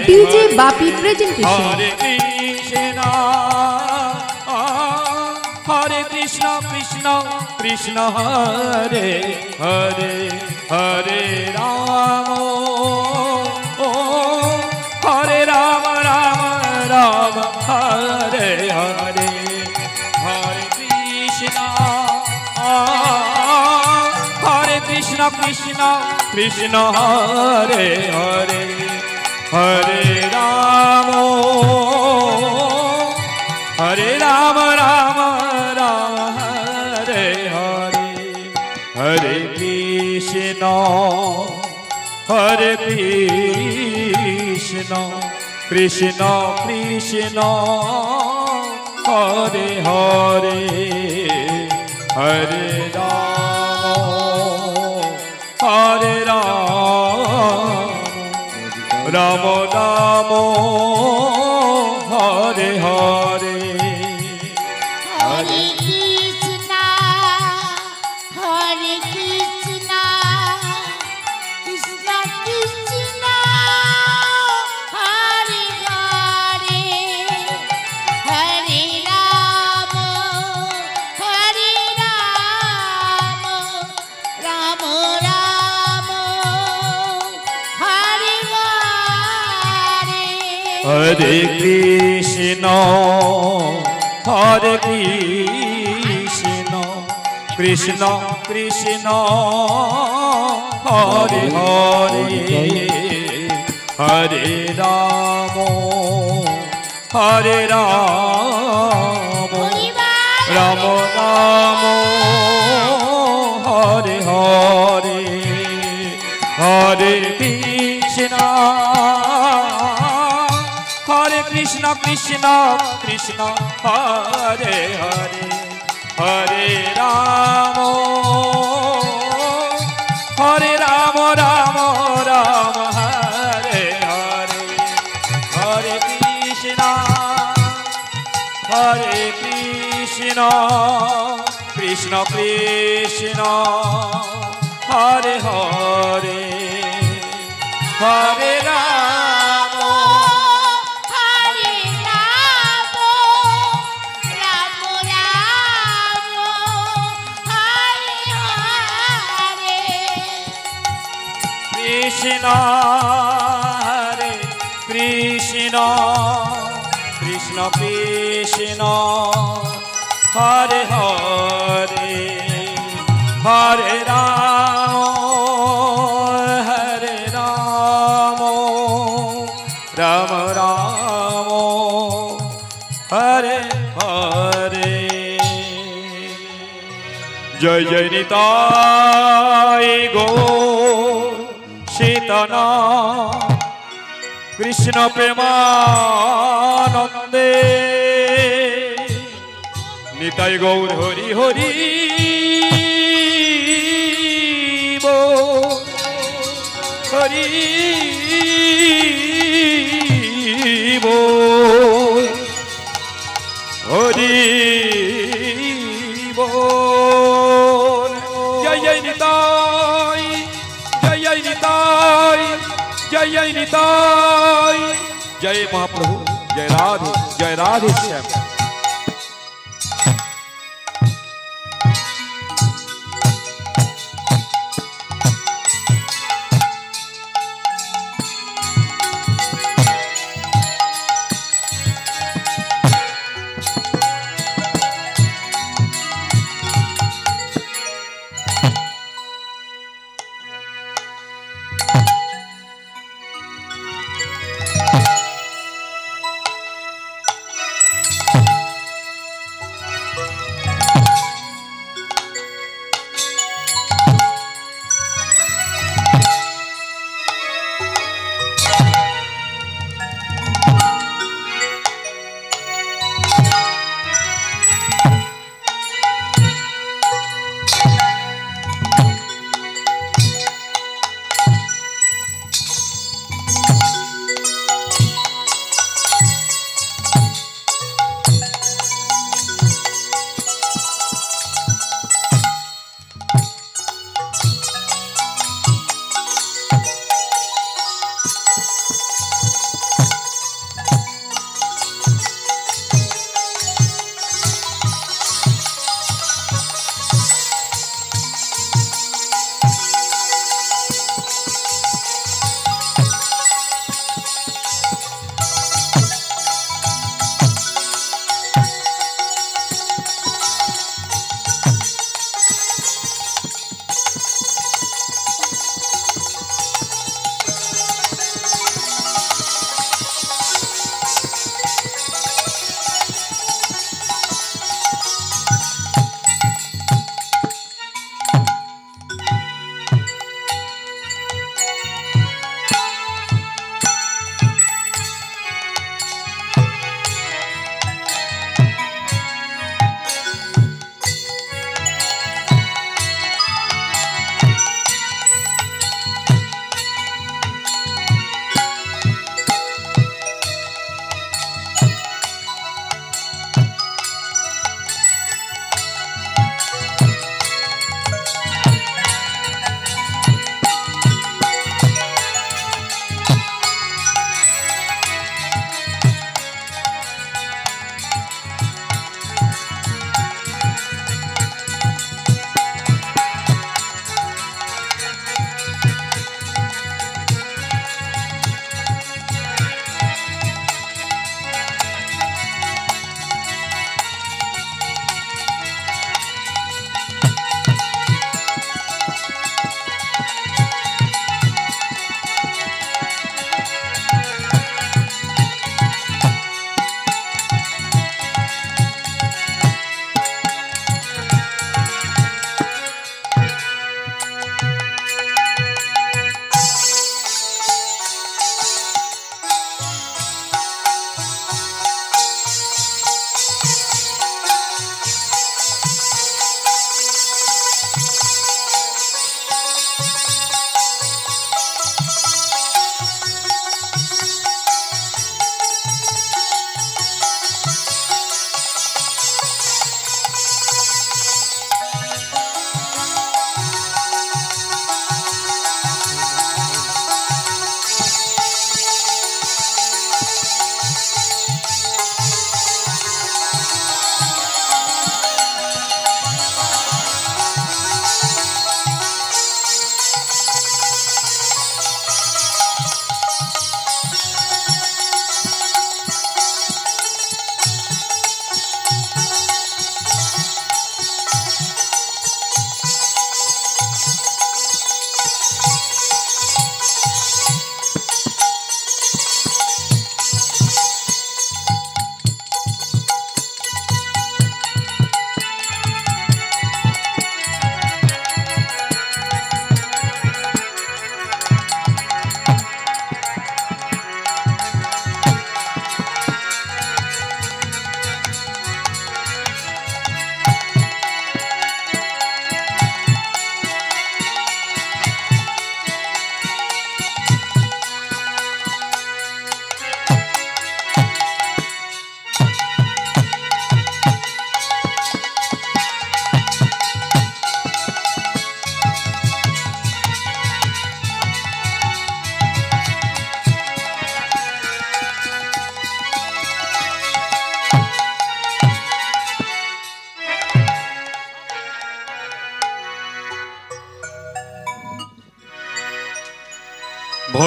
DJ Bapi presentation. Hare Krishna Hare Krishna Krishna Krishna Hare Hare Hare Ram Hare Ram Ram Ram Hare Hare Hare Krishna Krishna Krishna Hare Hare Hare Ram Ram Ram Hare Hare Hare Krishna Krishna Krishna Hare Hare Hare Ram Ram Hare Hare Hare Krishna Krishna Krishna Hare Hare Hare Ram Ram Ram Hare Hare Hare Krishna Krishna Krishna Hare Hare Hare Ram Ram Ram Hare Hare Hare Krishna Krishna Krishna Hare Hare Hare Ram Ram Ram Hare Hare Hare Krishna Krishna Krishna Hare Hare Hare Ram Krishna Hare Krishna Krishna Krishna Hare Hare Hare Ram Ram Ram Hare हरे जय जय निताई गौर चेतना कृष्ण प्रेमानंदे निताई गौर हरि हरि बोल हरि बोल हरि बोल जय जय निताई जय निताई जय निताई जय महाप्रभु जय राधे श्याम।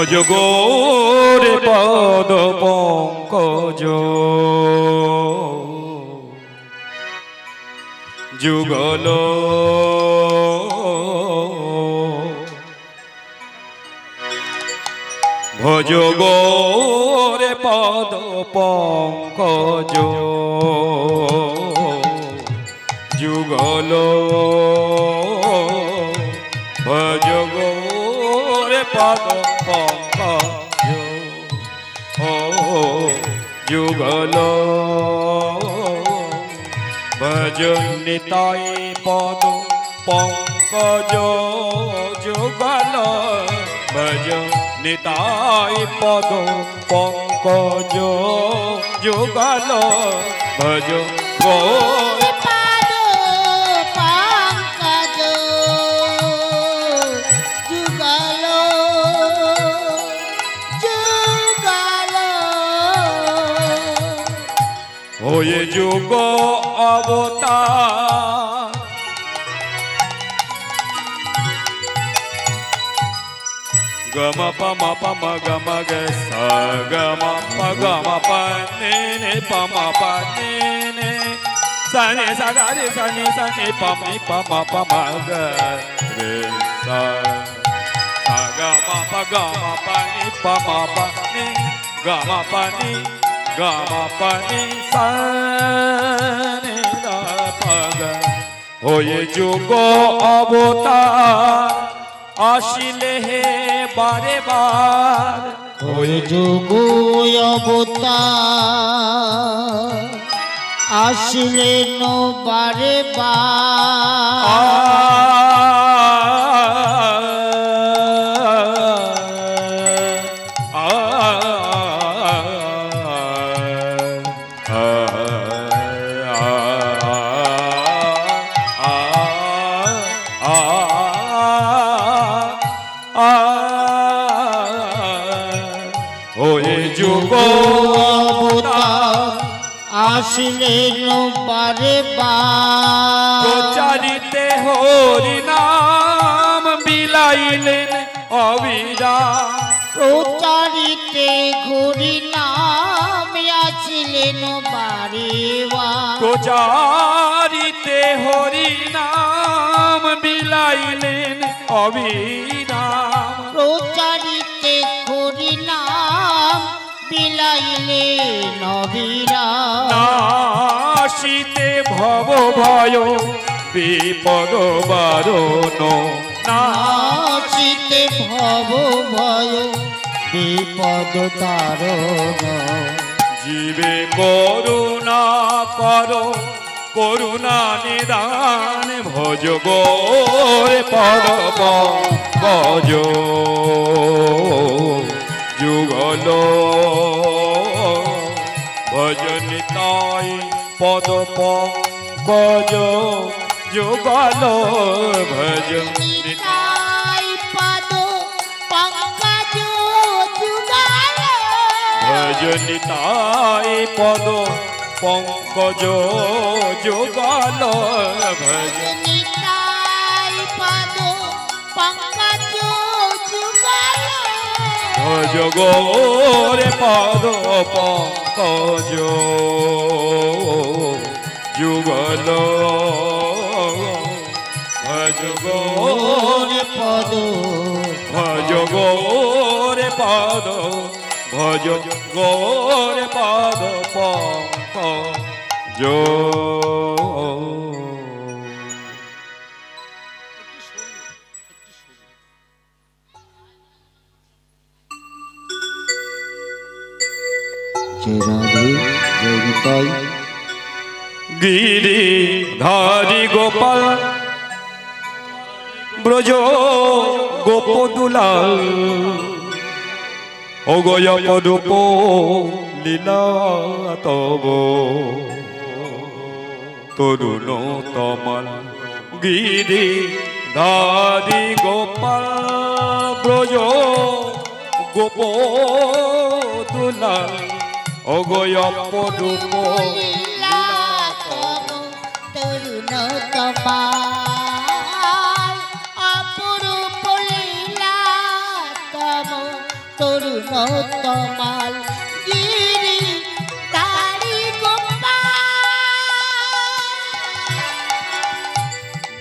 ভজ গোরে পদ পঙ্কজ যুগল ভজ গোরে পদ পঙ্কজ যুগল ভজ গোরে পদ পঙ্কজ যুগল ভজ নিতাই পদ পঙ্কজ যুগল ভজ নিতাই পদ পঙ্কজ যুগল ভজ গৌর পাদ পঙ্কজ যুগল যুগল হয়ে যুগ অবতার গম পম পম গম গ স গম প গম প নে নে পম প নে নে স নে স গ রে স নে পম নি পম পম গ রে স গম প নি পম প নি গম প নি স নে দ প গ হয়ে যুগ অবতার আসিলে হে বারে বার ওই যুগ অবতার আসিলেন বারে আসিলেন বারে প্রচারিতে হরি নাম বিলাইলেন অবিরাম প্রচারিতে ঘুরি নাম আসিলেন বারে প্রচারিতে হরি নাম বিলাইলেন অবিরাম প্রচারিতে ঘুরি নাম বিলাইলে নবীরাম নাশিতে ভব ভয় বিপদ বারণ নাচিতে ভব ভয় বিপদ তারণ জীবে করুণা কর করুণা নিদান ভজ গোরে পদ পঙ্কজ যুগল ভজ নিতাই পদ পঙ্কজ যুগল ভজ নিতাই পদ পঙ্কজ যুগল ভজ নিতাই পদ পঙ্কজ যুগল ভজ নিতাই পদ পঙ্কজ যুগল ভজ গোরে পদ পঙ্কজ যুগল ভজ গোরে পদ ভজ গোরে পদ ভজ গোরে পদ পঙ্কজ জয় রাধে জয় নিতাই গিরি ধারি গোপাল ব্রজ গোপদুলাল অগয় পদুপ লীলা তব তরুণ তমাল গিরি ধারি গোপাল ব্রজ গোপদুলাল অগয় পদুপ তরুণ তমাল অপরূপ লীলা তব তমাল গিরি দাড়ি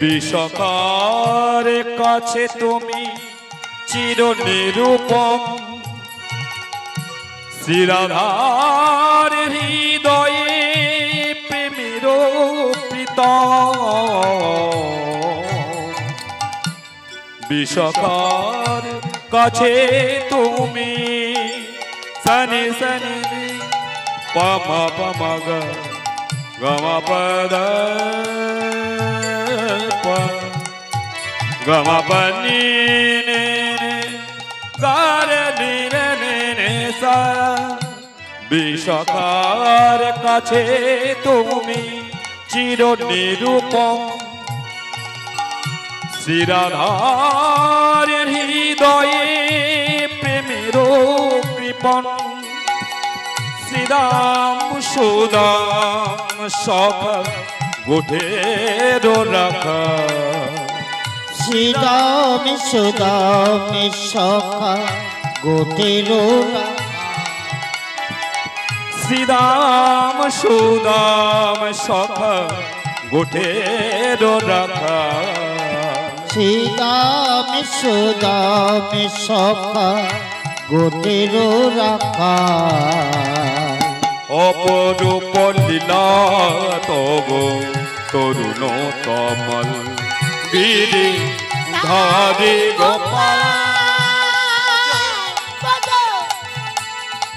বিষকার কাছে তুমি চির নিরূপম শ্রীরাধার হৃদয়ে প্রেমের প্রীতম বিষকার কাছে তুমি সনি সনি পম পম গম পদ গম পনি গার নিরে নে সা বিষকার কাছে তুমি চির নিরূপম শ্রীরাধার হৃদয়ে প্রেমের কৃপণ শ্রীরাম সুদাম সখ গোঠের রাখা শ্রীরাম সুদাম সখা গোটের শ্রীরাম সুদাম সখ গোঠের রাখা শ্রীরাম সুদাম সখা গোটের রাখা অপরূপ লীলা তব তরুণ কমল গিরি ধারি গোপাল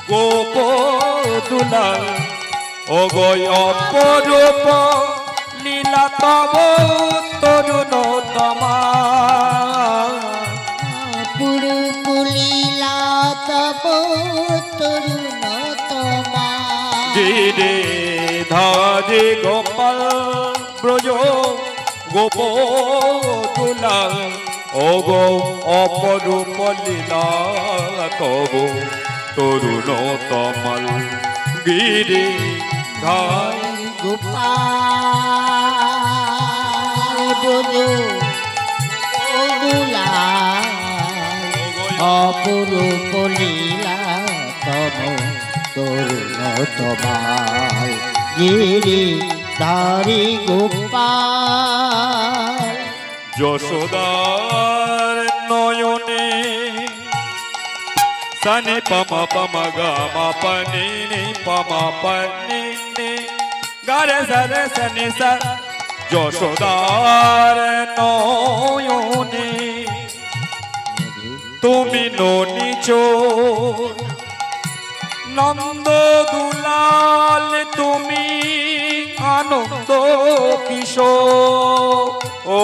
গোপ দুলাল অগয় অপরূপ লীলা তব তরুণ তমা পুরুকুলীলা তব তরুণ তমা গিরে ধারি গোপাল ব্রজ গোপ দুলাল অগো অপরূপ লীলা তব তরুণ তমল গিরি ধারি গোপাল ব্রজ দুলাল অপরূপ লীলা তব তরুণ তমাল গিরি ধারি গোপাল যশোদার নয়নে সনি পম পম গম পনি পম পনি গারে সরে সনি স যশোদার নয়নে তুমি ননিচ নন্দ দুলাল তুমি আনন্দ কিশোর ও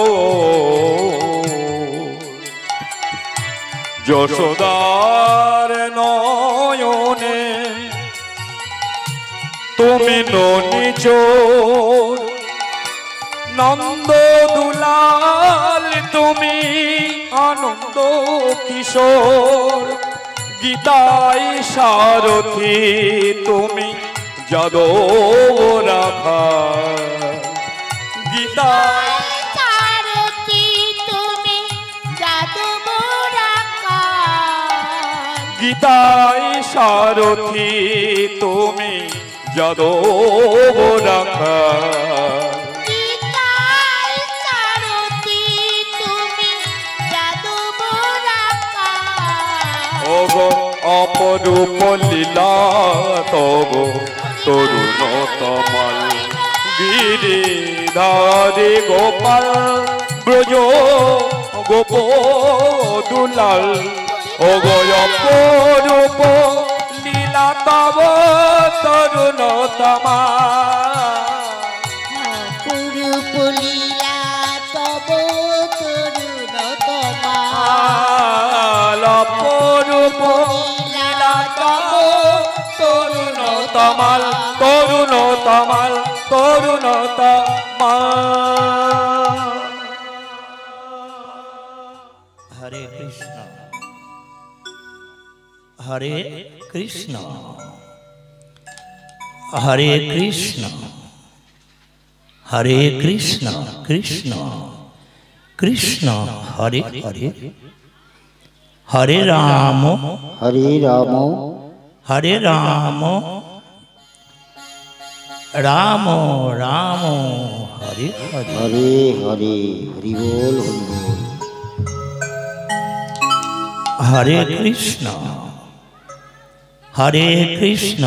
যশোদার নয়নে তুমি ননিচ নন্দ দুলাল তুমি আনন্দ কিশোর গীতাই সারথি তুমি যাদব রাখা গীতায় সারথি তুমি যাদব রাখা গীতায় সারথি তুমি যাদব রাখা গীতায় সারথি তুমি যাদব রাখা ওগো অপরূপ লীলা তব তরুণ তমাল গিরি ধারি গোপাল ব্রজ গোপ দুলাল ওগো অপরূপ লীলা তব তরুণ তমাল পুরুপ লীলা তব তরুণ তমাল অপরূপ লীলা তব তরুণ তমাল তরুণ তমাল তরুণ তমাল হরে কৃষ্ণ হরে কৃষ্ণ হরে কৃষ্ণ হরে কৃষ্ণ কৃষ্ণ কৃষ্ণ হরে হরে হরে রাম হরে রাম হরে রাম রাম রাম হরে হরে হরে হরে হরি বল হরি বল। হরে কৃষ্ণ হরে কৃষ্ণ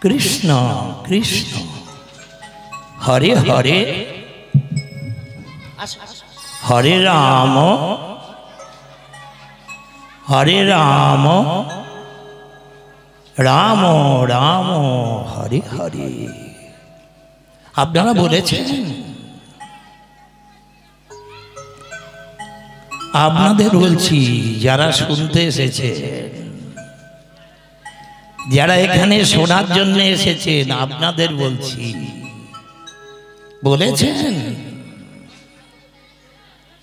কৃষ্ণ কৃষ্ণ হরে হরে হরে রাম হরে রাম রাম রাম হরে হরে। আপনারা বলেছেন, আপনাদের বলছি যারা শুনতে এসেছে, যারা এখানে শোনার জন্য এসেছেন, আপনাদের বলছি, বলেছেন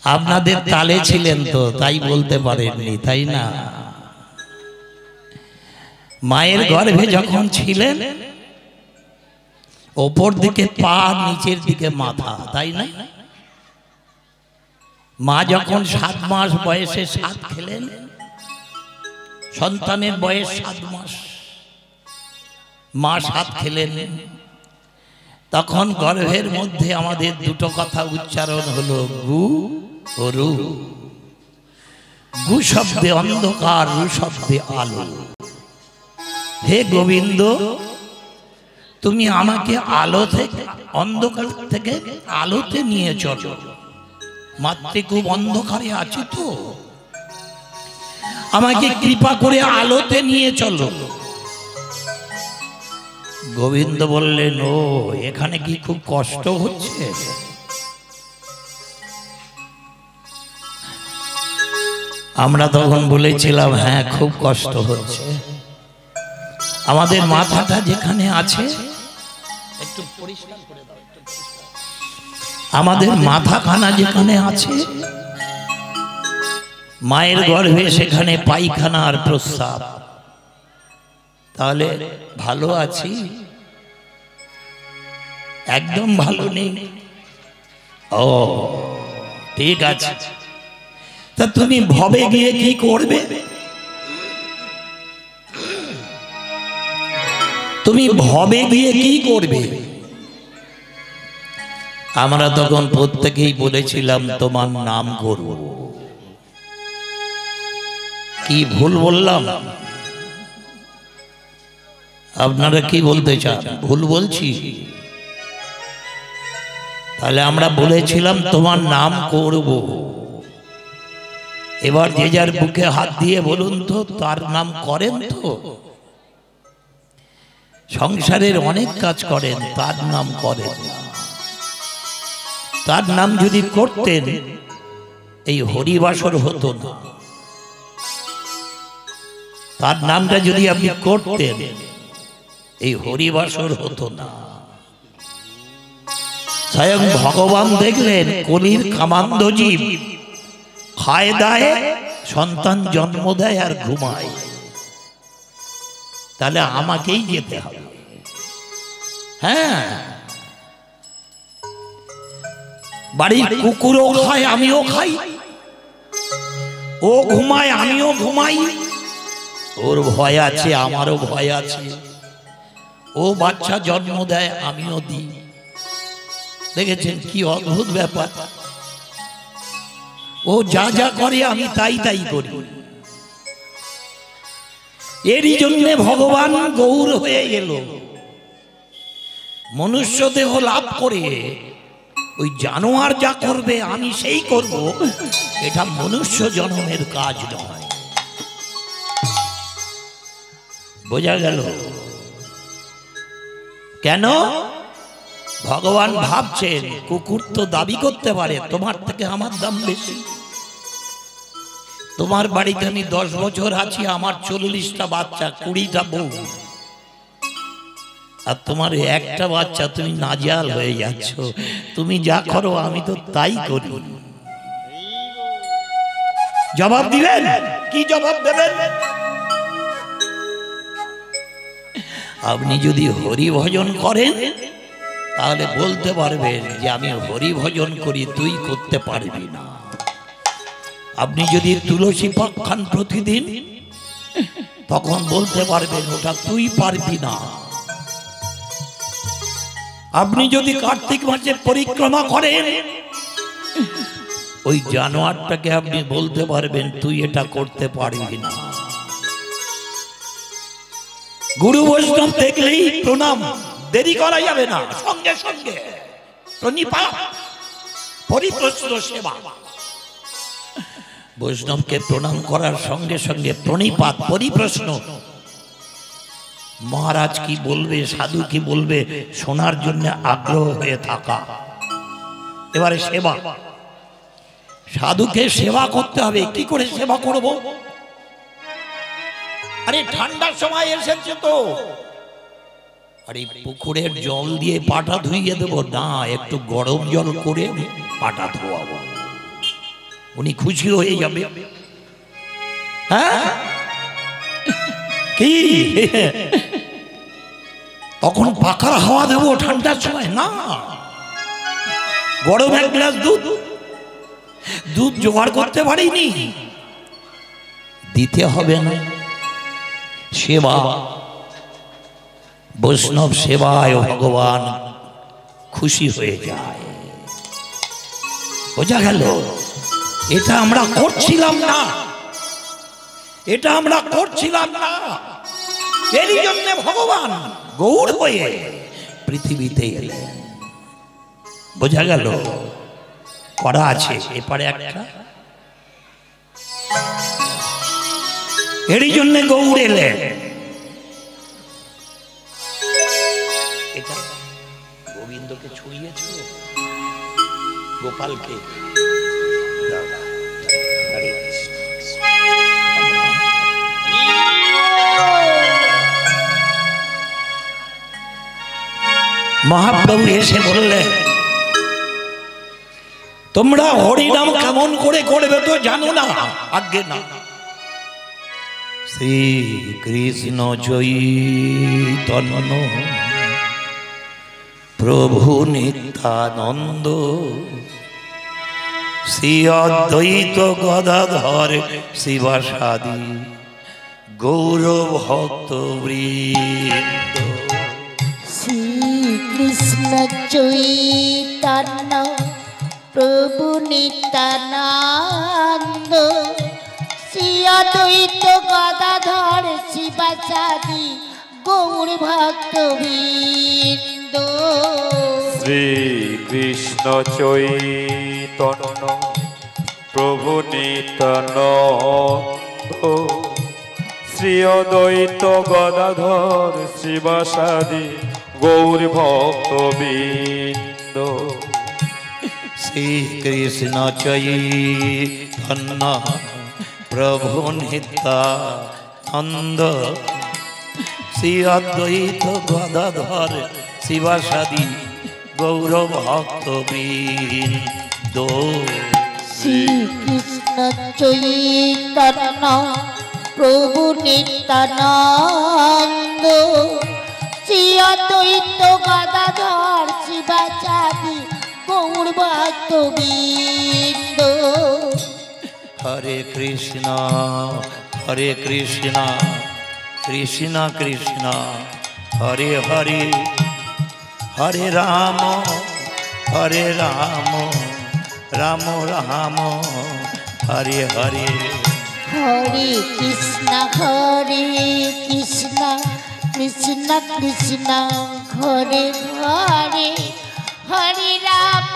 আপনাদের তালে ছিলেন তো তাই বলতে পারেননি, তাই না? মায়ের গর্ভে যখন ছিলেন ওপর দিকে পা, নিচের দিকে মাথা, তাই না? মা যখন 7 মাস বয়সে 7 খেলেন, সন্তানের বয়স 7 মাস, মা 7 খেলেন, তখন গর্ভের মধ্যে আমাদের দুটো কথা উচ্চারণ হলো, গু ও রু। গু শব্দে অন্ধকার, রু শব্দে আলো। হে গোবিন্দ, তুমি আমাকে আলো থেকে, অন্ধকার থেকে আলোতে নিয়ে চলো। মাত্রে খুব অন্ধকারে আছি তো, আমাকে কৃপা করে আলোতে নিয়ে চলো। গোবিন্দ বললেন, ও এখানে কি খুব কষ্ট হচ্ছে? আমরা তখন বলেছিলাম, হ্যাঁ খুব কষ্ট হচ্ছে। আমাদের মাথাটা যেখানে আছে, একটু পরিষ্কার করে দাও, আমাদের মাথাখানা যেখানে আছে, মায়ের গর্ভে সেখানে পায়খানা আর প্রস্রাব। তাহলে ভালো আছি? একদম ভালো নেই। ও ঠিক আছে, তা তুমি ভবে গিয়ে কি করবে? তুমি ভবে গিয়ে কি করবে? আমরা তখন প্রত্যেকেই বলেছিলাম, তোমার নাম করব। কি ভুল বললাম? আপনারা কি বলতে চান? ভুল বলছি? তাহলে আমরা বলেছিলাম তোমার নাম করব। এবার যে যার বুকে হাত দিয়ে বলুন তো, তার নাম করেন তো? সংসারের অনেক কাজ করেন, তার নাম করেন না। তার নাম যদি করতেন, এই হরিবাসর হতো না। তার নামটা যদি আপনি করতেন, এই হরিবাসর হতো না। স্বয়ং ভগবান দেখলেন, কলির কামান্ধ জীব খায় দায়, সন্তান জন্ম দেয় আর ঘুমায়। তাহলে আমাকেই যেতে হবে। হ্যাঁ, বাড়ির কুকুরও খায়, আমিও খাই। ও ঘুমায়, আমিও ঘুমাই। ওর ভয় আছে, আমারও ভয় আছে। ও বাচ্চা জন্ম দেয়, আমিও দিই। দেখেছেন কি অদ্ভুত ব্যাপার? ও যা যা করে আমি তাই তাই করি। এরই জন্য ভগবান গৌর হয়ে গেল। মনুষ্য দেহ লাভ করে ওই জানোয়ার যা করবে আমি সেই করব, এটা মনুষ্য জন্মের কাজ নয়। বোঝা গেল? কেন? ভগবান ভাবছেন, কুকুর তো দাবি করতে পারে তোমার থেকে আমার দাম বেশি। তোমার বাড়িতে আমি 10 বছর আছি, আমার 40টা বাচ্চা, 20টা বউ, আর তোমার একটা বাচ্চা, তুমি নাজাল হয়ে যাচ্ছ। তুমি যা করো আমি তো তাই করি। জবাব দিবেন? কি জবাব দেবেন? আপনি যদি হরি ভজন করেন, তাহলে বলতে পারবেন যে আমি হরি ভজন করি, তুই করতে পারবি না। আপনি যদি তুলসী পাক খান প্রতিদিন, তখন বলতে পারবেন ওটা তুই পারবি না। আপনি যদি কার্তিক মাসে পরিক্রমা করেন, ওই জানোয়ারটাকে আপনি বলতে পারবেন তুই এটা করতে পারবি না। গুরু বৈষ্ণব দেখলেই প্রণাম, দেরি করা যাবে না, সঙ্গে সঙ্গে প্রণিপাত, পরিপ্রশ্ন সেবা। বৈষ্ণবকে প্রণাম করার সঙ্গে সঙ্গে প্রণিপাত, পরিপ্রশ্ন। মহারাজ কি বলবে, সাধু কি বলবে, শোনার জন্য আগ্রহ হয়ে থাকা। এবারে সেবা, সাধুকে সেবা করতে হবে। কি করে সেবা করব? আরে ঠান্ডার সময় এসেছে তো, আরে পুকুরের জল দিয়ে পাটা ধুইয়ে দেবো না, একটু গরম জল করে পাটা ধোয়াবো, উনি খুশি হয়ে যাবে। হ্যাঁ কি তখন পাখার হাওয়া দেবো ঠান্ডার সময় না, গরম এক গ্লাস দুধ জোগাড় করতে পারিনি, দিতে হবে না। সেবা, বৈষ্ণব সেবায় ভগবান খুশি হয়ে যায়। বোঝা গেল? এটা আমরা করছিলাম না, এটা আমরা করছিলাম না। এরই জন্য ভগবান গৌর হয়ে পৃথিবীতে এলেন। বোঝা গেল? করা আছে এপারে একটা, এরই জন্য গৌর এলেন। এটা গোবিন্দকে ছুঁয়েছ, গোপালকে মহাপ্রভু এসে বললেন, তোমরা হরিনাম কেমন করে করবে তো জানো না? আজ্ঞে না। শ্রী কৃষ্ণ চৈতন্য প্রভু নিত্যানন্দ শ্রী অদ্বৈত গদাধর শিবাসাদি গৌর ভক্ত বৃন্দ। শ্রীকৃষ্ণ চৈতন্য প্রভু নিত্যানন্দ শ্রী অদ্বৈত গদাধর শিবাসাদি গৌর ভক্তবৃন্দ। শ্রীকৃষ্ণ চৈতন্য প্রভু নিত্যানন্দ শ্রী অদ্বৈত গদাধর শিবাসাদি গৌর ভক্তবৃন্দ। শ্রীকৃষ্ণ চৈতন্য প্রভু নিত্যানন্দ শ্রী অদ্বৈত গদাধর শিবাসাদি গৌর ভক্তবৃন্দ। শ্রীকৃষ্ণ চৈতন্য প্রভু নিত্যানন্দ শ্রী অদ্বৈত গদাধর শিবাসাদি গৌর ভক্তবৃন্দ। হরে কৃষ্ণ কৃষ্ণ কৃষ্ণ হরে হরে, হরে রাম রাম রাম হরে হরে। হরে কৃষ্ণ কৃষ্ণ কৃষ্ণ হরে হরে, হরে রাম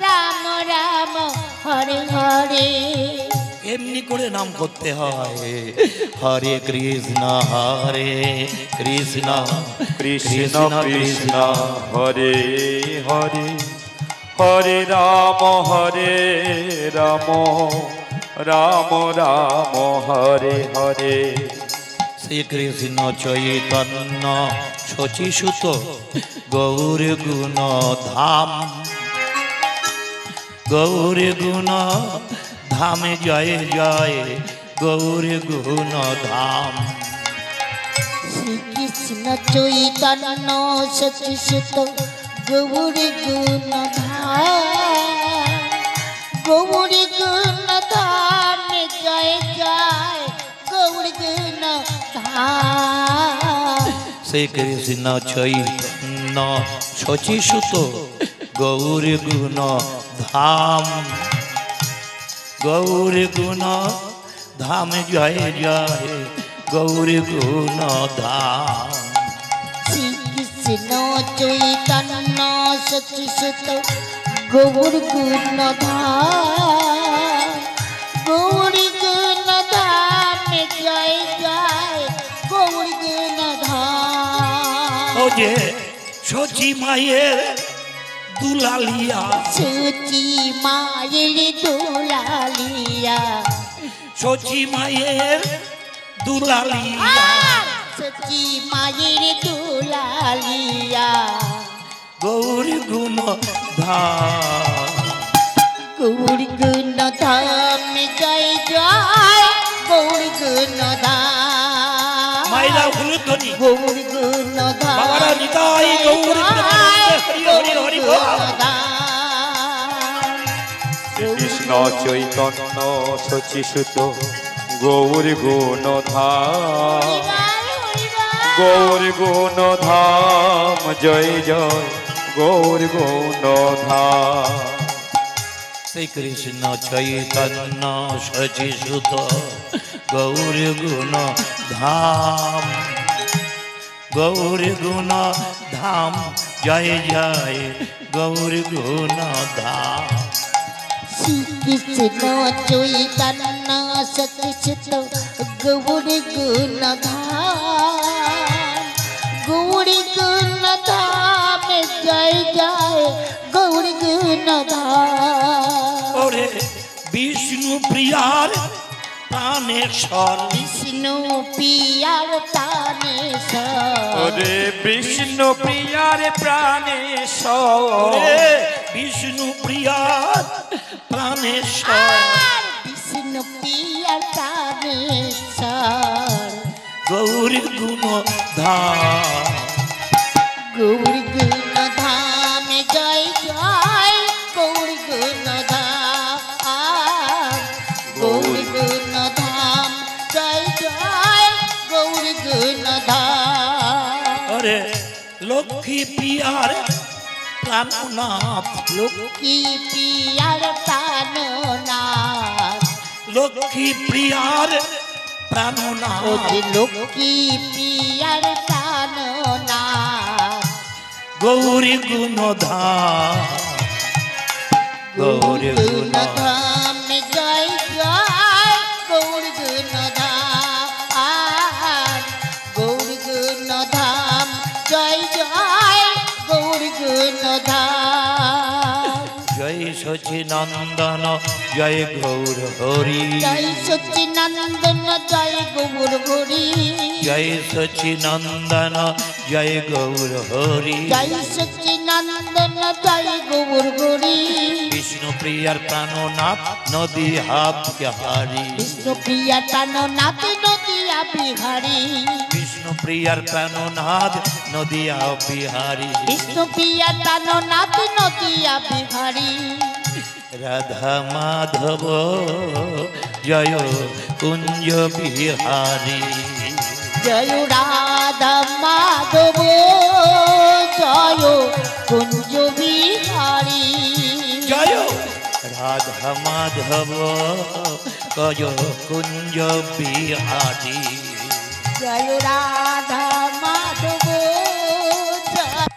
রাম রাম হরে হরে। এমনি করে নাম করতে হয়। হরে কৃষ্ণ কৃষ্ণ কৃষ্ণ কৃষ্ণ হরে হরে, হরে রাম রাম রাম হরে হরে। শ্রীকৃষ্ণ চৈতন্য শচীসুত গৌর গুণ ধাম, গৌর গুণ ধামে জয় জয় গৌর গুণ ধাম। শ্রীকৃষ্ণ চৈতন্য শচীসুত গৌর গুণ ধাম, গৌরী গুণ ধাম জয় জয় গৌরী গুণ ধাম শ্রী কৃষ্ণ চৈতন্য শচী সুত গৌরী গুণ ধাম গৌরী গুণ ধাম জয় জয় গৌরী গুণ ধাম শ্রীকৃষ্ণ চৈতন্য সচি সুত গৌরী গুণ ধাম গৌরী গুণ ধাম জয় জয় গৌরী গুণ ধাম ও যে শচী মায়ের দুলালিয়া সচি মায়ের দুলালিয়া শচী মায়ের দুলালিয়া সচি মায়ের দুলালিয়া গৌরী গুণ ধাম গৌরী গুণ ধাম জয় জয় গৌরী গুণ ধাম মাইরা উলুধ্বনি গৌরী গুণ ধাম বাবারা নিতাই গৌরী হরি হরি হরি বল। কৃষ্ণ চৈতন্য শচীসুত গৌরী গুণ ধাম গৌরী গুণ ধাম জয় জয় গৌরী গুণ ধাম শ্রী কৃষ্ণ চৈতন্য শচী সুত গৌরী গুণ ধাম গৌরী গুণ ধাম জয় জয় গৌরী গুণ ধাম শ্রীকৃষ্ণ চৈতন্য সচিত গৌরী গুণ ধাম গৌরী গুণ ধাম জয় জয় গৌরী গুণ ধাম ওরে বিষ্ণু প্রিয়ার প্রাণেশ্বর বিষ্ণু পিয়ার তানেশ্বর ওরে বিষ্ণু প্রিয়ার প্রাণেশ্বর ওরে বিষ্ণু প্রিয়ার প্রাণেশ্বর বিষ্ণু পিয়ার তানেশ্বর গৌরী গুণ ধাম গৌরী গুণ ধাম জয় জয় গৌরী গুণ ধাম গৌরী গুণ ধাম জয় জয় গৌরী গুণ ধাম ওরে লক্ষ্মী প্রিয়ার প্রাণনাথ লক্ষ্মী পিয়ার প্রাণনাথ লক্ষ্মী প্রিয়ার ও প্রাণনাথ যে লক্ষ্মী পিয়ার প্রাণনাথ গৌরী গুণ ধাম গৌরী গুণ ধাম জয় জয় গৌরী গুণ ধাম গৌরী গুণ ধাম জয় জয় গৌরী গুণ ধাম জয় সচিনন্দন জয় গৌর হরি জয় সচিনন্দন জয় গৌর হরি জয় সচিনন্দন জয় গৌর হরি জয় সচিনন্দন জয় গৌর হরি বিষ্ণু প্রিয়ার প্রাণনাথ নদী হারি বিষ্ণুপ্রিয়া টান নাতি নদিয়া বিহারী বিষ্ণু প্রিয়ার প্রাণনাথ নদিয়া বিহারী বিষ্ণুপ্রিয়া টান নাতি নদিয়া বিহারী রাধা মাধব জয় কুঞ্জ বিহারী জয় রাধা মাধব জয় কুঞ্জ বিহারী জয় রাধা মাধব জয় কুঞ্জ বিহারী জয় রাধা মাধব জয়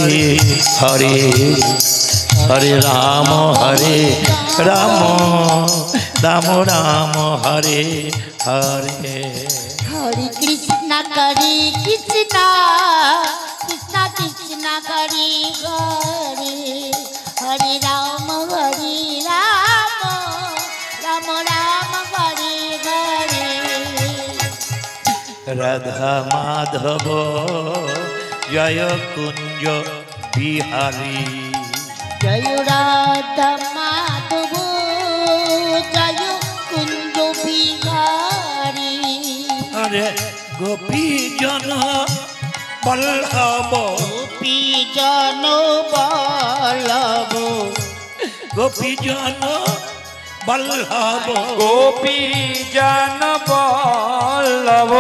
হরে হরে হরে রাম রাম রাম রাম হরে হরে হরে কৃষ্ণ হরে কৃষ্ণ কৃষ্ণ কৃষ্ণ হরে হরে হরে রাম রাম রাম হরে হরে রাধা মাধব জয় কুঞ্জ বিহারী জয় রাধা মাধব জয় কুঞ্জ বিহারী হরে গোপী জন বল্লভ গোপী জন বল্লভ গোপী জন বল্লভ গোপী জন বল্লভ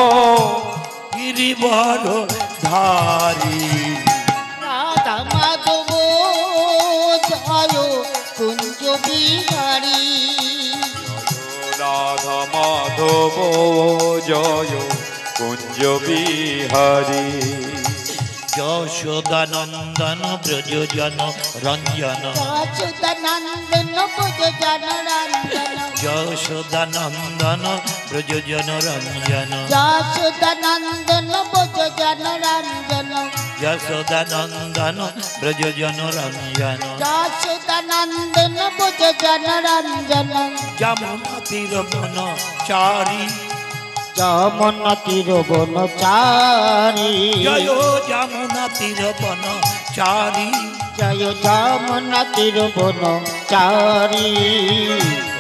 গিরিবর ধারী রাধা মাধব জয় কুঞ্জ বিহারী রাধা মাধব জয় কুঞ্জ বিহারী যশোদানন্দন ব্রজজন রঞ্জন যশোদানন্দন ব্রজজন রঞ্জন যশোদানন্দন ব্রজজন রঞ্জন যশোদানন্দন ব্রজজন রঞ্জন যশোদানন্দন ব্রজজন রঞ্জন যশোদানন্দন ব্রজজন রঞ্জন যমুনা তীর বন চারি যমুনা তীর বনচারী জয় যমুনা তীর বন চারি জয় যমুনা তীর বনচারী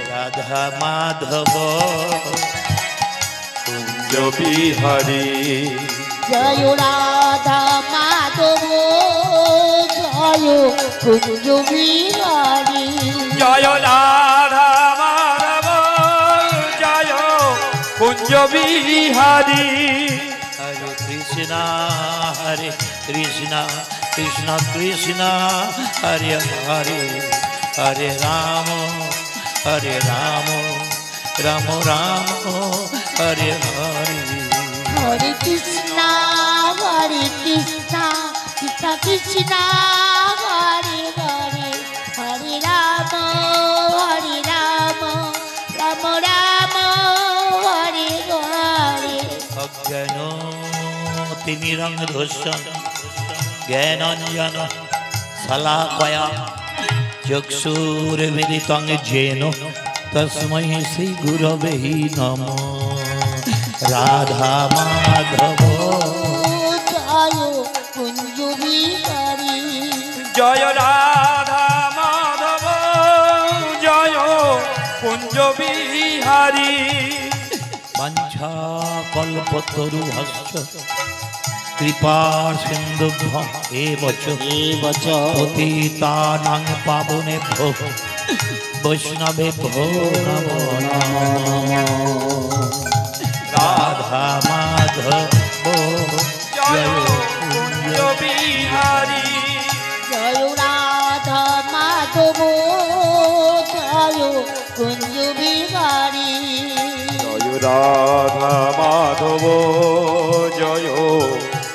রাধা মাধব কুঞ্জ বিহারী জয় রাধা মাধব জয় কুঞ্জ বিহারী জয় রাধা মাধব জয় কুঞ্জ বিহারী হরে কৃষ্ণ কৃষ্ণ কৃষ্ণ হরে হরে হরে রাম রাম রাম হরে হরে হরে কৃষ্ণ কৃষ্ণ কৃষ্ণ কৃষ্ণ হরে হরে হরে রাম রাম রাম হরে হরে অজ্ঞান তিমিরং ধূসন জ্ঞানঞ্জন শলাকয়া চক্ষুর্মিলিতং যেন তস্मै শ্রী গুরবে নমঃ রাধা মাধব জয় কুঞ্জ বিহারী জয় রাধা মাধব জয় কুঞ্জ বিহারী বাঞ্ছা কল্পতরুভশ্চ কৃপা সিন্ধুভ্যঃ এব চ পতিতানাং পাবনেভ্যো বৈষ্ণবেভ্যো নমো নমঃ রাধা মাধব জয় কুঞ্জ বিহারী জয় রাধা মাধব জয় কুঞ্জ বিহারী জয় রাধা মাধব জয়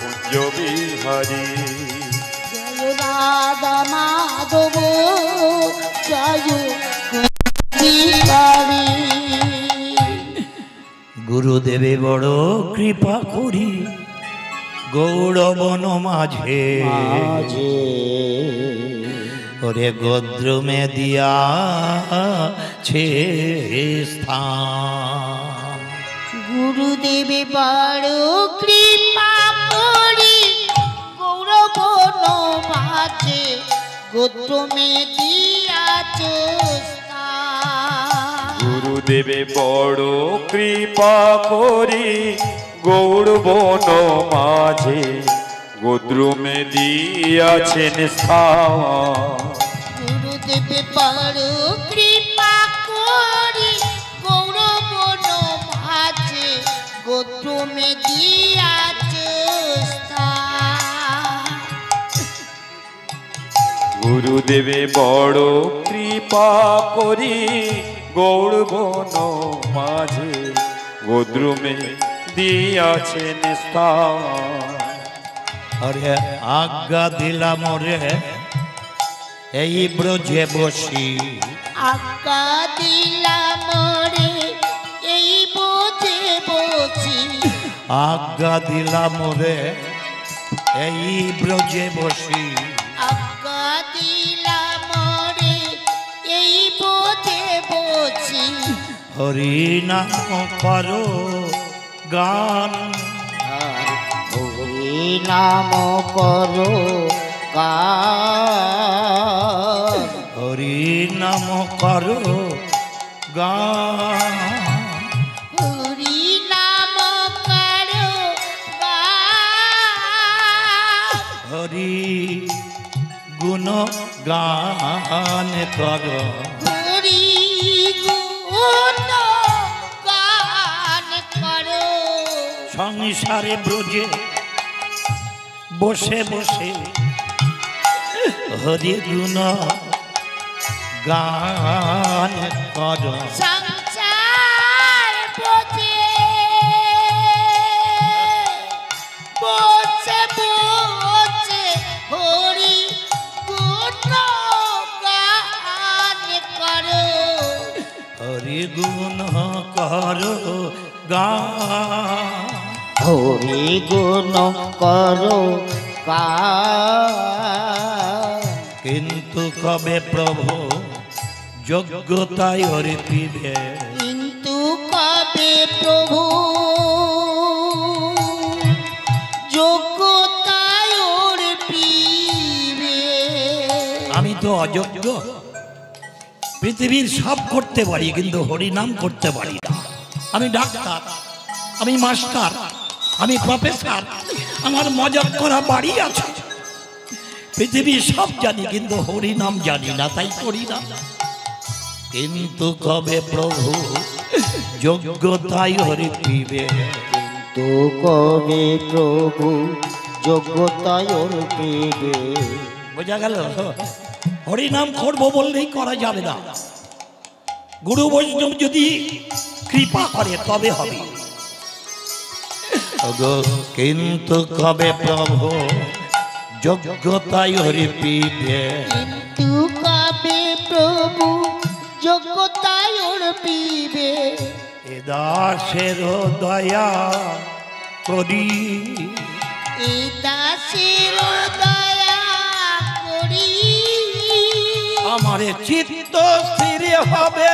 কুঞ্জ বিহারী জয় রাধা মাধব জয় কুঞ্জ বিহারী গুরুদেবে বড় কৃপা করি গৌরবন মাঝে ওরে গদ্রমে দিয়া ছে স্থান গুরুদেবে বড় কৃপা করি গৌরব মাঝে গোত্রমে দিয়াছ স্থান। গুরুদেবে বড় কৃপা করি গৌর বন মাঝে গোদ্রুমে দিয়াছেন স্থান। গুরুদেবে বড় কৃপা করি গৌরব মাঝে গোত্রমে দিয়াছ স্থান। গুরুদেবে বড় কৃপা করি গৌর বন মাঝে গোদ্রুমে দিয়াছেন স্থান। আরে আজ্ঞা দিলাম রে এই ব্রজে বসি, আজ্ঞা দিলাম রে এই বোঝে বসি, আজ্ঞা দিলাম রে এই ব্রজে বসি, আজ্ঞা দিলাম রে এই বোঝে বসি। হরি নাম করো গান, আর হরি নাম করো গান, হরি নাম করো গান, হরি নাম করো গান, হরি গুণ গান করো, হরি গুণ গান করো। সংসারে ব্রজে বসে বসে হরি গুণ গান করো, সংসার বোঝে বসে বসে হরি গুণ গান করো, হরি গুণ করো গান, হরি গুণ করো গান। কিন্তু কবে প্রভু যোগ্যতায় হরি পিবে, কিন্তু কবে প্রভু যোগ্যতায় ওর পিবে। আমি তো অযোগ্য, পৃথিবীর সব করতে পারি কিন্তু হরি নাম করতে পারি না। আমি ডাক্তার, আমি মাস্টার, আমি প্রফেসর, আমার মজা করা বাড়ি আছে, পৃথিবীর সব জানি কিন্তু হরি নাম জানি না, তাই করি না। কিন্তু কবে প্রভু যোগ্যতায় হরি পিবে, কিন্তু কবে প্রভু যোগ্যতায় পেবে। বোঝা গেল? হরি নাম করবো বললেই করা যাবে না, গুরু বৈষ্ণব যদি কৃপা করে তবে হবে। কিন্তু কবে প্রভু যোগ্যতায় হরি পিবে, কিন্তু কবে প্রভু যোগ্যতায় ওর পিবে। এ দাসের দয়া করি, এই দাসের দয়া করি, আমার চিত্ত স্থির হবে,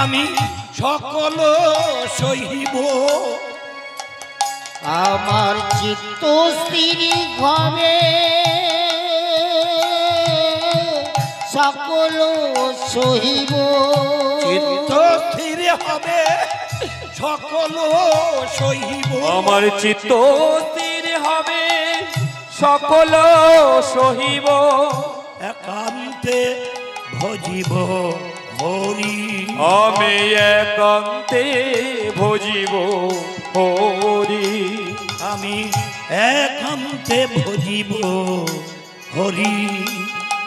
আমি সকল সহিব, আমার চিত্ত স্থির হবে, সকল সহিব। চিত্ত স্থির হবে সকল সহিব, আমার চিত্ত স্থির হবে সকল সহিব, একান্তে ভজিব হরি, আমি একান্তে ভজিব হরি, আমি একান্তে ভজিব হরি,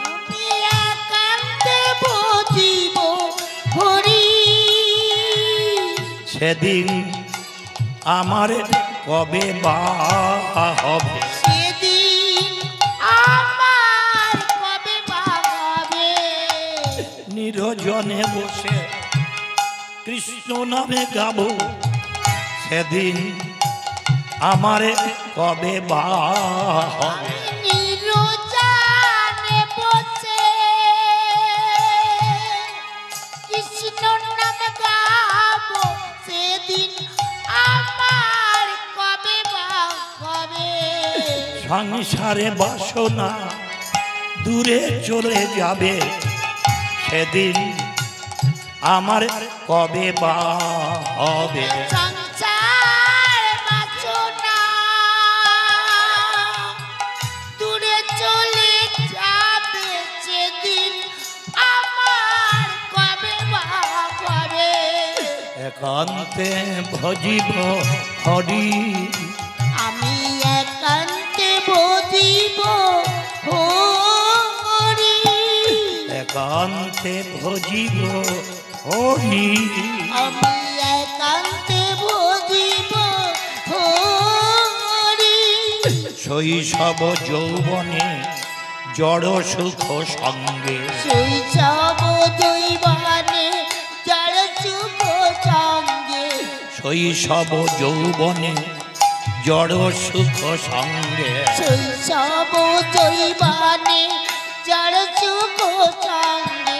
আমি একান্তে ভজিব হরি। সেদিন আমার কবে বা হবে, সেদিন আমার কবে বা হবে, নিরজনে বসে কৃষ্ণ নামে গাবো, সেদিন আমার কবে বা হবে, নিরজনে বসে কৃষ্ণ নাম গাবো, সেদিন আমার কবে বা হবে। সংসারে বাসনা দূরে চলে যাবে, সেদিন আমার কবে বা হবে, সংসার বাসনা দূরে চলে যাবে, সেদিন আমার কবে বা হবে। একান্তে ভজিব হরি, আমি একান্তে ভজিব হরি, একান্তে ভজিব হরি, আমি একান্তে ভজিব শৈশব যৌবনে জড় সুখ সঙ্গে শৈশব দৈবানে জড় সুখ সঙ্গে শৈশব যৌবনে জড় সুখ সঙ্গে শৈশব দৈবানে জড় সুখ সঙ্গে।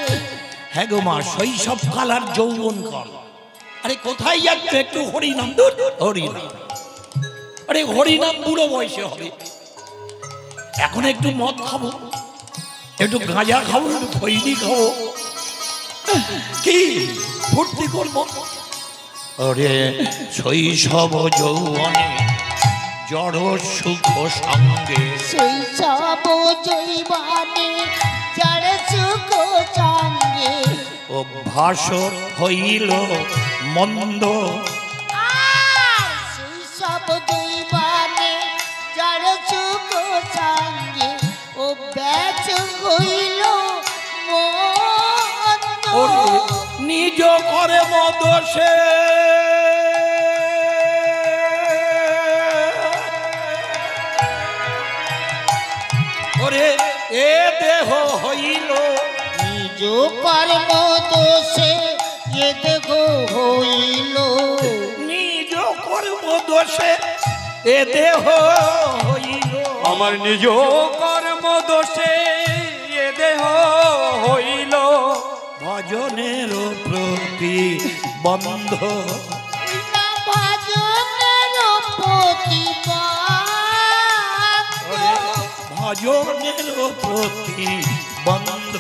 হ্যাঁ গো মা, শৈশব কাল আর যৌবন কাল। আরে কোথায় যাচ্ছে? একটু হরিনাম, দূর হরিনাম। আরে হরিনাম বুড়ো বয়সে হবে। এখন একটু মদ খাবো, একটু গাঁজা খাবো, একটু খৈনি খাবো, কি ফুর্তি করবো। ওরে শৈশব যৌবনে জড় সুখ সঙ্গে শৈশব দৈবানে জড় সুখ সঙ্গে। অভ্যাস হইল মন্দ আর শৈশব দৈবানে জড় সুখ সঙ্গে অভ্যাস হইল মন্দ। ওরে নিজ করে মদসে ওরে এ দেহ হইল নিজ কর্ম দোষে এ দেহ হইল। নিজ কর্ম দোষে এ দেহ হইল আমার নিজ কর্ম দোষে এ দেহ হইল ভজনের প্রতি বন্ধ না ভজনের প্রতিবাদ। ভজনের প্রতি বন্ধ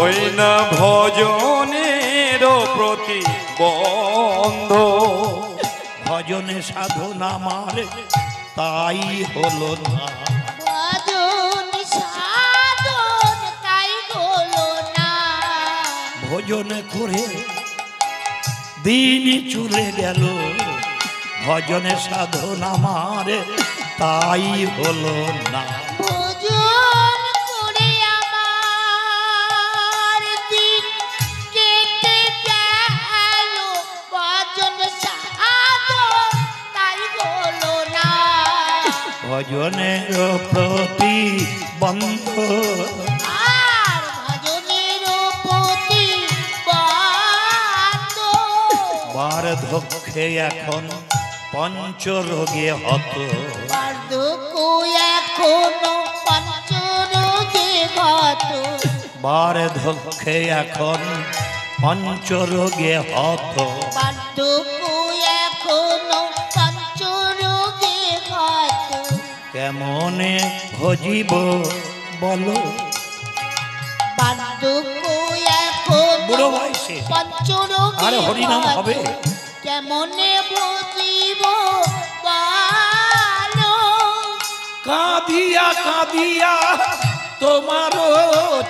ওই না ভজনের প্রতি বন্ধ ভজনে সাধনা মারে তাই হলো না ভজন সাধন তাই হলো না। ভোজন করে দিন চলে গেল ভজনে সাধনা মারে তাই হলো না ভজন করে আমার দিন কেটে গেল ভজন সাধন তাই হলো না। ভজনের প্রতি বন্ধ আর ভজনের প্রতিবাদ। বার্ধক্যে এখন পঞ্চরোগে হত বার্ধক্য এখনো পঞ্চরোগে হত। বার্ধক্যে এখন পঞ্চরোগে হত বার্ধক্য এখনো পঞ্চরোগে হত। কেমনে ভজিব বলো বার্ধক্য এখনো বুড়ো বয়সে পঞ্চরোগে আরে হরিনাম হত। হবে কেমনে বুঝিব বলো। কাঁদিয়া কাঁদিয়া তোমার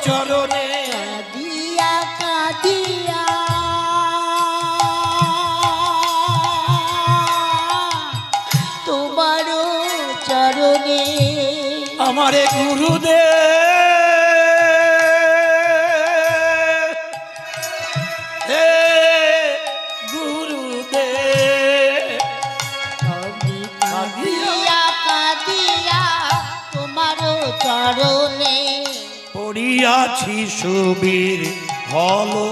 চরণে কাঁদিয়া কাঁদিয়া তোমার চরণে আমারে গুরুদেব হে গুরুদেব আমি কাঁদিয়া কাঁদিয়া তোমার চরণে পড়িয়াছি সুবীর হলো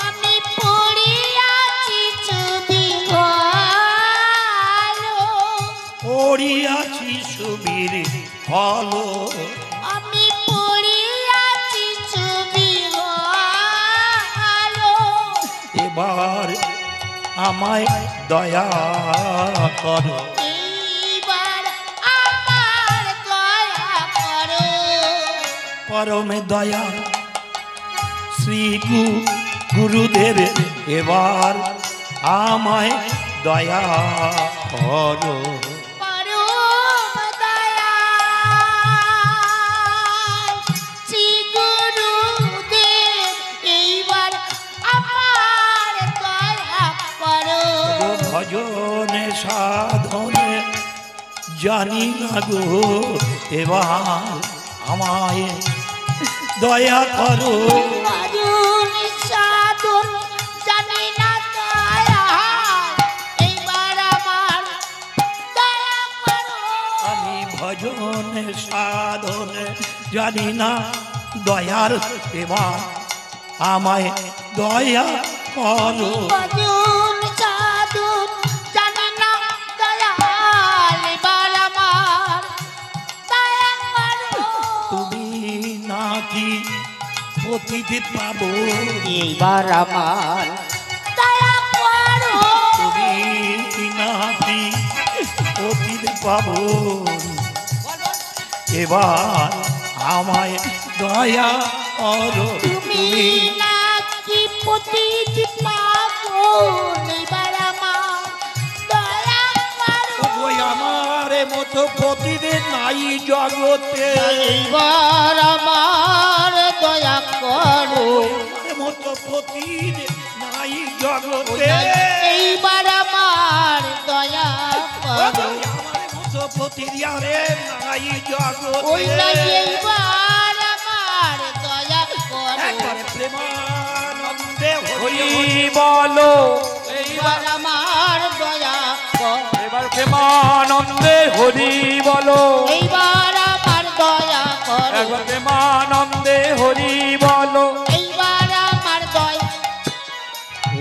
আমি পড়িয়াছি ছবি ভালো। পড়িয়াছি সুবীর হলো আমি পড়িয়াছি ছবি ভালো। এবার আমায় দয়া করো এইবার আমার দয়া করো। পরমে দয়া শ্রী গুরুদেব এবার আমায় দয়া করো পরম দয়াল শ্রী গুরুদেব এইবার আমার দয়া করো। ভজনে সাধনে জানি না গো এবার আমায় দয়া করো ভজন সাধন জানি না দয়াল এইবার আমার দয়া করো। আমি ভজন সাধন জানি না দয়াল এবার আমায় দয়া করো ভজন সাধন জানি না দয়াল এবার আমার দয়া করো তুমি নাকি পতিতে পাবো এইবার আমার দয়া করো তুমি নাকি পতিতে পাবো এবার আমায় দয়া করো তুমি নাকি পতিত পাবো এবার আমার দয়া করো ওই আমার মতো পতিদের নাই জগতে এইবার আমার দয়া করো আমার মতো পতিদের নাই জগতে এইবার আমার দয়া করো আমার মতো পতিরে নাই ওই জগতে নাই এইবার আমার দয়া করো একবারে প্রেমানন্দে হরি বলো এইবার আমার দয়া করো এবার প্রেমানন্দে হরি বলো এইবার আমার দয়া করো একবার প্রেমানন্দে হরি বলো এইবার আমার দয়া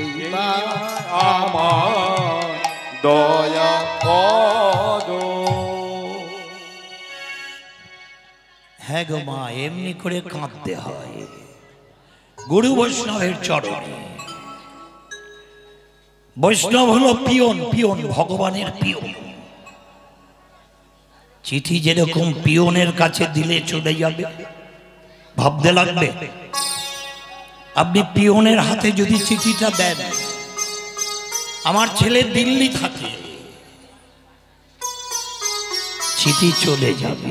এইবার আমার দয়া করো। হ্যাঁ গো মা এমনি করে কাঁদতে হয় গুরু বৈষ্ণবের চরণে বৈষ্ণব হলো পিয়ন পিয়ন ভগবানের পিয়ন চিঠি যেরকম পিয়নের কাছে দিলে চলে যাবে ভাবতে লাগবে আপনি পিয়নের হাতে যদি চিঠিটা দেন আমার ছেলে দিল্লি থাকে চিঠি চলে যাবে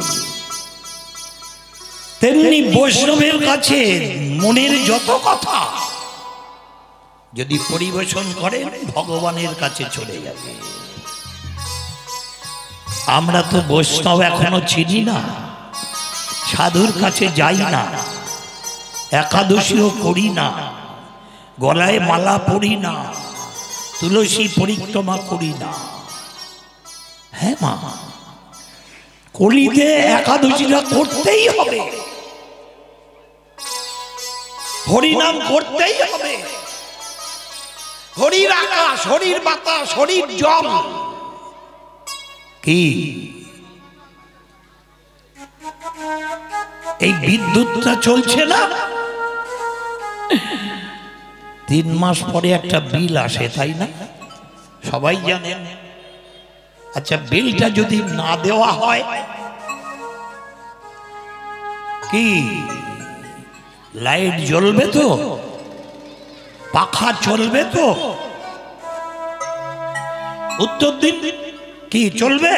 তেমনি বৈষ্ণবের কাছে মনের যত কথা যদি পরিবেশন করেন ভগবানের কাছে চলে যাবে আমরা তো বৈষ্ণব এখনো চিনি না সাধুর কাছে যাই না একাদশীও করি না গলায় মালা পরি না তুলসী পরিক্রমা করি না হ্যাঁ মা কলিতে একাদশীটা করতেই হবে হরিনাম করতেই হবে হরির আকাশ হরির বাতাস হরির জল কি এই বিদ্যুৎটা চলছে না 3 মাস পরে একটা বিল আসে তাই না সবাই জানেন আচ্ছা বিলটা যদি না দেওয়া হয় কি লাইট জ্বলবে তো পাখা চলবে তো উত্তর দিন কি চলবে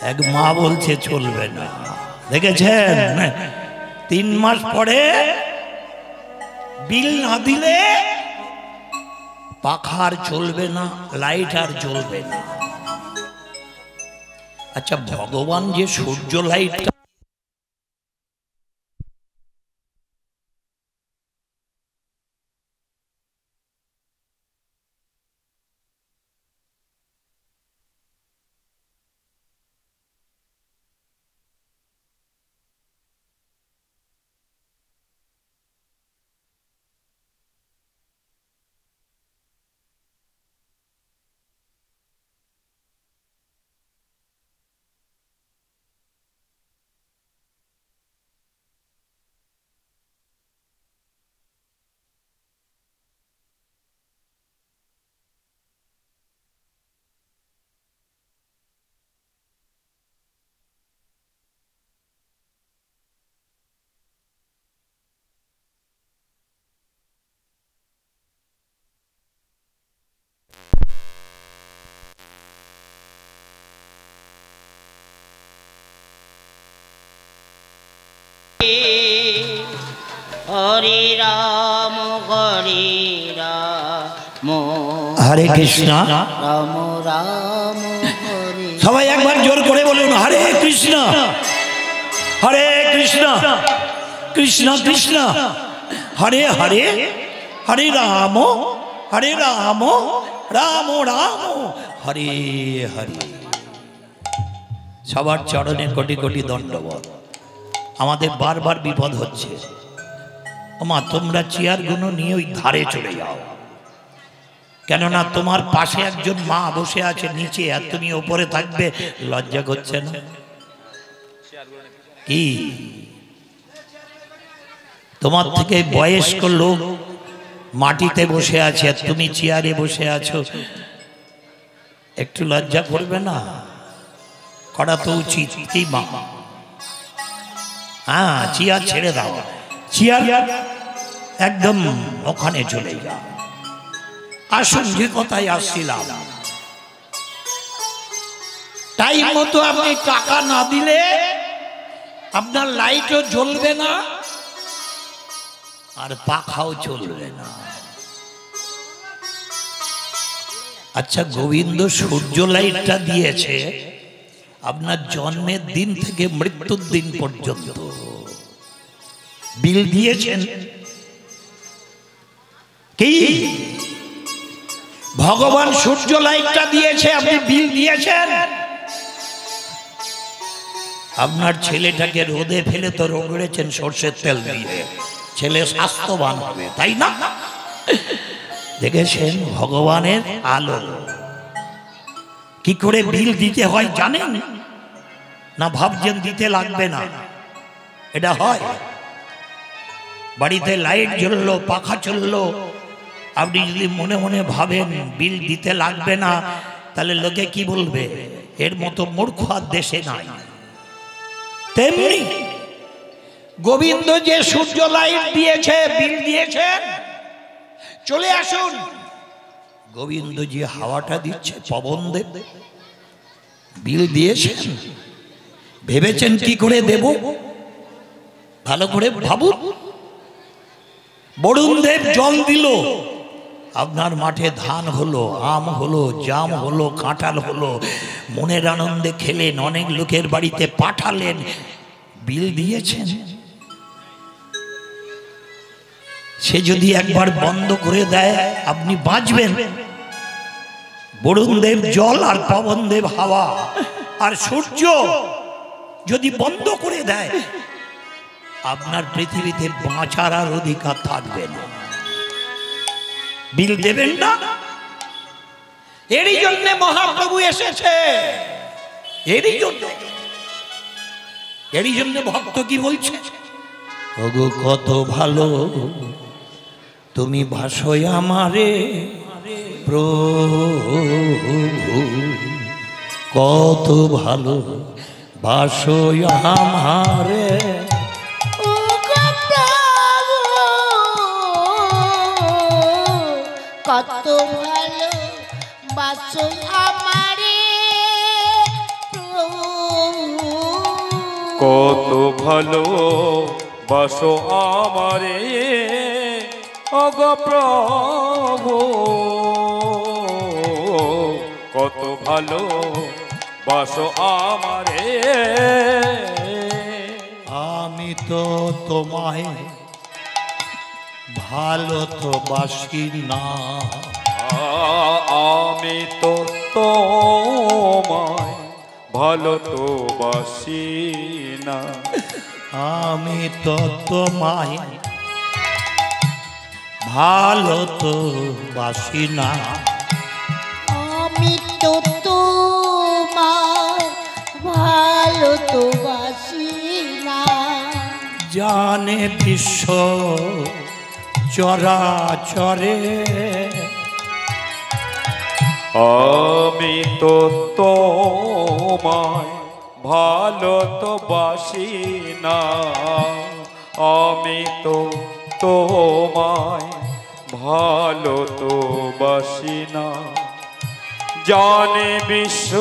এক মা বলছে চলবে না দেখেছেন 3 মাস পরে বিল না দিলে পাখা আর চলবে না লাইট আর জ্বলবে না আচ্ছা ভগবান যে সূর্য লাইটটা হরে রাম হরে রাম হরে কৃষ্ণ রাম রাম হরে সবাই একবার জোর করে বলুন হরে কৃষ্ণ হরে কৃষ্ণ কৃষ্ণ কৃষ্ণ হরে হরে হরে রাম রাম রাম হরে হরে সবার চরণে কোটি কোটি দণ্ডবত। আমাদের বারবার বিপদ হচ্ছে। ওমা তোমরা চেয়ারগুলো নিয়ে ওই ধারে চলে যাও, কেননা তোমার পাশে একজন মা বসে আছে নিচে, আর তুমি ওপরে থাকবে, লজ্জা করছে না? কি তোমার থেকে বয়স্ক লোক মাটিতে বসে আছে আর তুমি চেয়ারে বসে আছো, একটু লজ্জা করবে না? করা তো উচিত কি মা? হ্যাঁ, চেয়ার ছেড়ে দাও, চেয়ার একদম ওখানে চলে যাও। আসুন, যে কথায় আসছিলাম, টাইম মতো আপনি টাকা না দিলে আপনার লাইটও জ্বলবে না আর পাখাও চলবে না। আচ্ছা, গোবিন্দ সূর্য লাইটটা দিয়েছে আপনার জন্মের দিন থেকে মৃত্যুর দিন পর্যন্ত। বিল দিয়েছেন কি? ভগবান সূর্য লাইটটা দিয়েছে, আপনি বিল দিয়েছেন? আপনার ছেলেটাকে রোদে ফেলে তো রগড়েছেন সর্ষের তেল দিয়ে, ছেলে স্বাস্থ্যবান হবে, তাই না? দেখেছেন ভগবানের আলো। কি করে বিল দিতে হয় জানেন না? ভাবছেন দিতে লাগবে না, এটা হয়। বাড়িতে লাইট জ্বললো, পাখা চললো, আপনি যদি মনে মনে ভাবেন বিল দিতে লাগবে না, তাহলে লোকে কি বলবে? এর মতো মূর্খ আর দেশে নাই। তেমনি গোবিন্দ যে সূর্য লাইট দিয়েছে, বিল দিয়েছেন, চলে আসুন। গোবিন্দ যে হাওয়াটা দিচ্ছে, পবন দেব, বিল দিয়েছেন। ভেবেছেন কি করে দেব? ভালো করে ভাবুন। বরুণ দেব জল দিল, আপনার মাঠে ধান হলো, আম হলো, জাম হলো, কাঁঠাল হলো, মনের আনন্দে খেলেন, অনেক লোকের বাড়িতে পাঠালেন, বিল দিয়েছেন। সে যদি একবার বন্ধ করে দেয়, আপনি বাঁচবেন? বরুণ দেব জল আর পবন দেব হাওয়া আর সূর্য যদি বন্ধ করে দেয়, আপনার পৃথিবীতে বাঁচার আর অধিকার থাকবে না। বিল দেবেন না? এরই জন্য মহাপ্রভু এসেছে, এরই জন্য ভক্ত কি বলছে? ওগো কত ভালো তুমি ভাসোয় আমারে প্রভু, কত ভালো ভাসোয় আমারে। কত ভালো বাসো আমারে প্রভু, কত ভালো বাসো আমারে ওগো প্রভু, কত ভালো বাসো আমারে। আমি তো তোমায় ভালো তো বাসি না, আমি তো তোমায় ভালো তো বাসি না, আমি তো তোমায় ভালো তো বাসি না, আমি তো তোমার ভালো তো বাসি না। জানে বিশ্ব চরাচরে, আমি তো তোমায় ভালো তো বাসি না, আমি তো তোমায় ভালো তো বাসি না, জানে বিশ্ব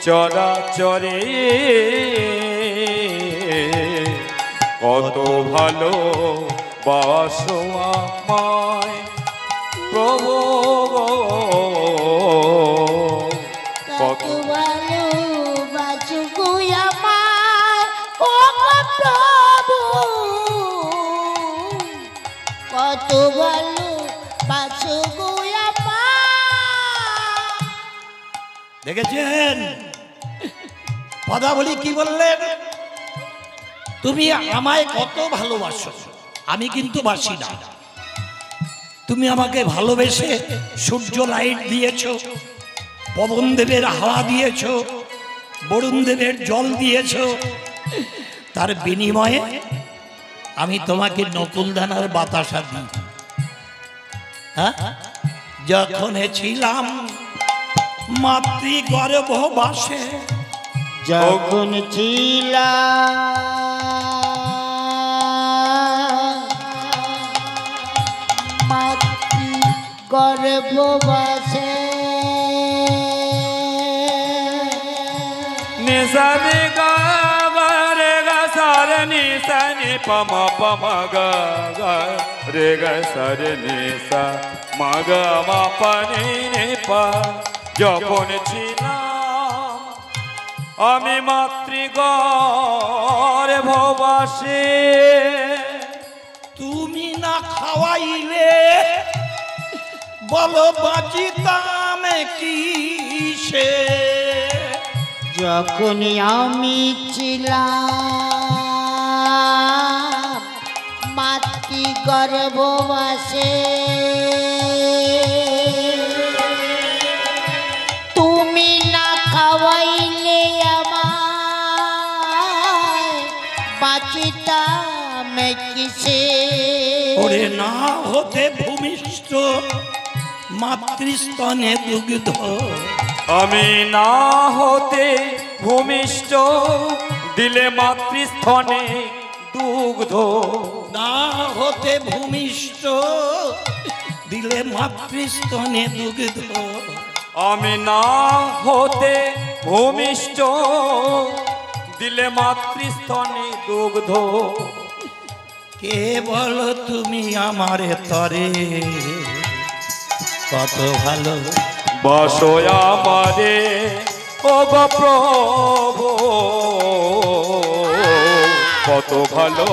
চরাচরে কত ভালো বাসো আমায় প্রভু, কত ভালো বাসো গো আমায় ও প্রভু, কত ভালো বাসো গো আমায়। দেখেছেন পদাবলী কি বললেন? তুমি আমায় কত ভালোবাসো, আমি কিন্তু বাসি না। তুমি আমাকে ভালোবেসে সূর্য লাইট দিয়েছ, পবন দেবের হাওয়া দিয়েছ, বরুণ দেবের জল দিয়েছ। তার বিনিময়ে আমি তোমাকে নকুলদানার বাতাসা দিই। হ্যাঁ, যখন ছিলাম মাতৃ গর্ভবাসে, যখন ছিলাম মাতৃ গর্ভবাসে, নিসানি গা রে গা সারে নিসানি পমা পমা গা গা রে গা সারে নিসা মা গা মা পানি নে পা। যখন ছিলাম আমি মাতৃগর্ভবাসে, তুমি না খাওয়াইলে বলো বাঁচিতাম কিসে। যখন আমি ছিলাম মাতৃ গর্ভবাসে, তুমি না খাওয়াইলে আমায় বাঁচিতাম কিসে। ওরে না হতে ভূমিষ্ঠ মাতৃস্তনে দুগ্ধ, আমি না হতে ভূমিষ্ঠ দিলে মাতৃস্থনে দুগ্ধ। না হতে ভূমিষ্ঠ দিলে মাতৃস্তনে দুগ্ধ। আমি না হতে ভূমিষ্ঠ দিলে মাতৃস্থনে দুগ্ধ। কে বলো তুমি আমারে তরে কত ভালো বসো আমারে ও গো প্রভু, কত ভালো